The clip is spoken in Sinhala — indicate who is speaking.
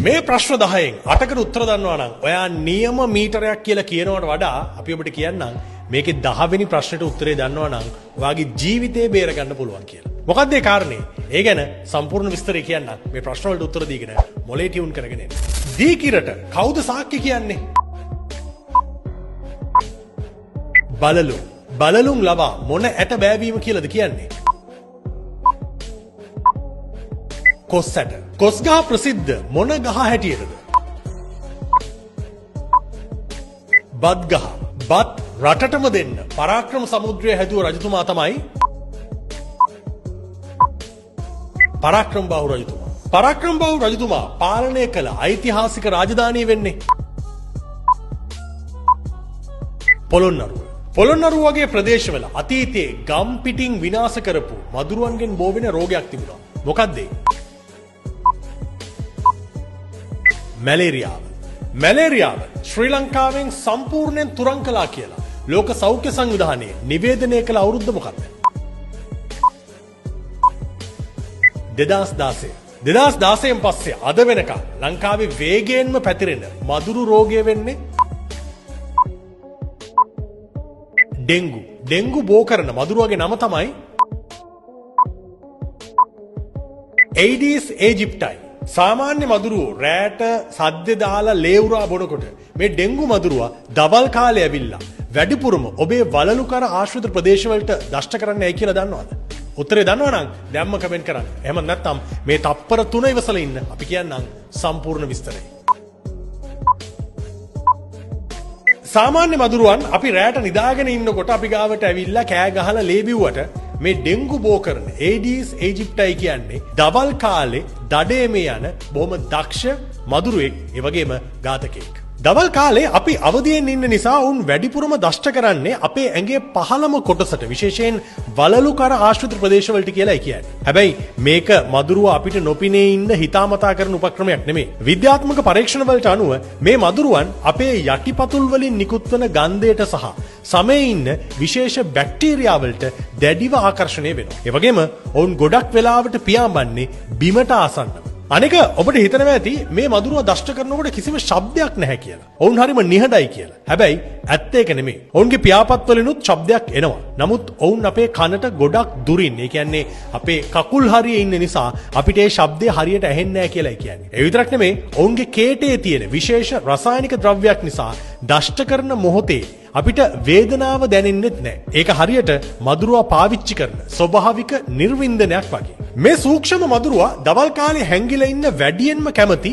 Speaker 1: මේ ප්‍රශ්න 10න් 8කට උත්තර දන්නවා නම් ඔයා නියම මීටරයක් කියලා කියනවට වඩා අපි ඔබට කියන්නම් මේකේ 10 වෙනි ප්‍රශ්නෙට උත්තරේ දන්නවා නම් ඔයාගේ ජීවිතේ බේර ගන්න පුළුවන් කියලා. මොකක්ද ඒ කාරණේ? ඒ ගැන සම්පූර්ණ විස්තරය කියන්නම්. මේ ප්‍රශ්න වලට උත්තර දීගෙන මොලේ ටියුන් කරගෙන එන්න. දීකිරට කවුද සාක්ෂි කියන්නේ? බලලුම් ලවා මොන ඇට බෑවීම කියලාද කියන්නේ? කොස් ඇට. කොස් ගහ ප්‍රසිද්ධ මොන ගහ හැටියටද? බත් ගහ. බත් රටටම දෙන්න පරාක්‍රම සමුද්‍රය හැදුව රජතුමා තමයි පරාක්‍රම බාහු රජතුමා. පරාක්‍රම බාහු රජතුමා පාලනය කළ ඓතිහාසික රාජධානිය වෙන්නේ පොළොන්නරුව. පොළොන්නරුව වගේ ප්‍රදේශවල අතීතයේ ගම් පිටින් විනාශ කරපු මදුරුවන්ගෙන් බෝ වෙන රෝගයක් තිබුණා. මොකක්ද ඒ? මැලේරියාව ශ්‍රී ලංකාවෙන් සම්පූර්ණයෙන් තුරන් කළා කියලා ලෝක සෞඛ්‍ය සංවිධානයේ නිවේදනය කළ අවුරුද්ද මොකක්ද? 2016. 2016න් පස්සේ අද වෙනකම් ලංකාවේ වේගයෙන්ම පැතිරෙන මදුරු රෝගය වෙන්නේ ඩෙන්ගු. ඩෙන්ගු බෝ කරන මදුරුවගේ නම තමයි ඒඩිස් ඒජිප්ටයි. සාමාන්‍ය මදුරුවෝ රෑට සද්දේ දාලා ලේවුරා බොනකොට මේ ඩෙන්ගු මදුරුවා දවල් කාලේ ඇවිල්ලා වැඩිපුරම ඔබේ වලලුකර ආශ්‍රිත ප්‍රදේශවලට දෂ්ට කරන්න ඇයි කියලා දන්නවද? උත්තරේ දන්නවනම් දැම්ම කමෙන්ට් කරන්න. එහෙම නැත්නම් මේ තප්පර 3 ඉවසලා ඉන්න. අපි කියන්නම් සම්පූර්ණ විස්තරය. සාමාන්‍ය මදුරුවන් අපි රෑට නිදාගෙන ඉන්නකොට අපි ගාවට ඇවිල්ලා කෑ ගහලා ලේ බිව්වට මේ ඩෙන්ගු බෝ කරන ඒඩිස් ඒජිප්ටයි කියන්නේ දවල් කාලේ දඩේමේ යන බොහොම දක්ෂ මදුරුවෙක්, ඒ වගේම ඝාතකයෙක්. දවල් කාලේ අපි අවදියෙන් ඉන්න නිසා උන් වැඩිපුරම දෂ්ට කරන්නේ අපේ ඇඟේ පහළම කොටසට, විශේෂයෙන් වලලුකර ආශ්‍රිත ප්‍රදේශවලට කියලායි කියන්නේ. හැබැයි මේක මදුරුව අපිට නොපිනේ ඉන්න හිතාමතා කරන උපක්‍රමයක් නෙමෙයි. විද්‍යාත්මක පරීක්ෂණ වලට අනුව මේ මදුරුවන් අපේ යටිපතුල් වලින් නිකුත් වන ගන්ධයට සහ සමේ ඉන්න විශේෂ බැක්ටීරියා වලට දැඩිව ආකර්ෂණය වෙනවා. ඒ වගේම ඔවුන් ගොඩක් වෙලාවට පියාඹන්නේ බිමට ආසන්නව. අනික ඔබට හිතනවා ඇති මේ මදුරුව දෂ්ට කරනකොට කිසිම ශබ්දයක් නැහැ කියලා. ඔවුන් හරිම නිහඬයි කියලා. හැබැයි ඇත්ත ඒක නෙමෙයි. ඔවුන්ගේ පියාපත් වලිනුත් ශබ්දයක් එනවා. නමුත් ඔවුන් අපේ කනට ගොඩක් දුරින්, ඒ කියන්නේ අපේ කකුල් හරියේ ඉන්න නිසා අපිට ඒ ශබ්දය හරියට ඇහෙන්නේ නැහැ කියලායි කියන්නේ. ඒ විතරක් නෙමෙයි, ඔවුන්ගේ කේටේ තියෙන විශේෂ රසායනික ද්‍රව්‍යයක් නිසා දෂ්ට කරන මොහොතේ අපිට වේදනාව දැනෙන්නෙත් නැහැ. ඒක හරියට මදුරුවා පාවිච්චි කරන ස්වභාවික නිර්වින්දනයක් වගේ. මේ සූක්ෂම මදුරුවා දවල් කාලේ හැංගිලා ඉන්න වැඩියෙන්ම කැමති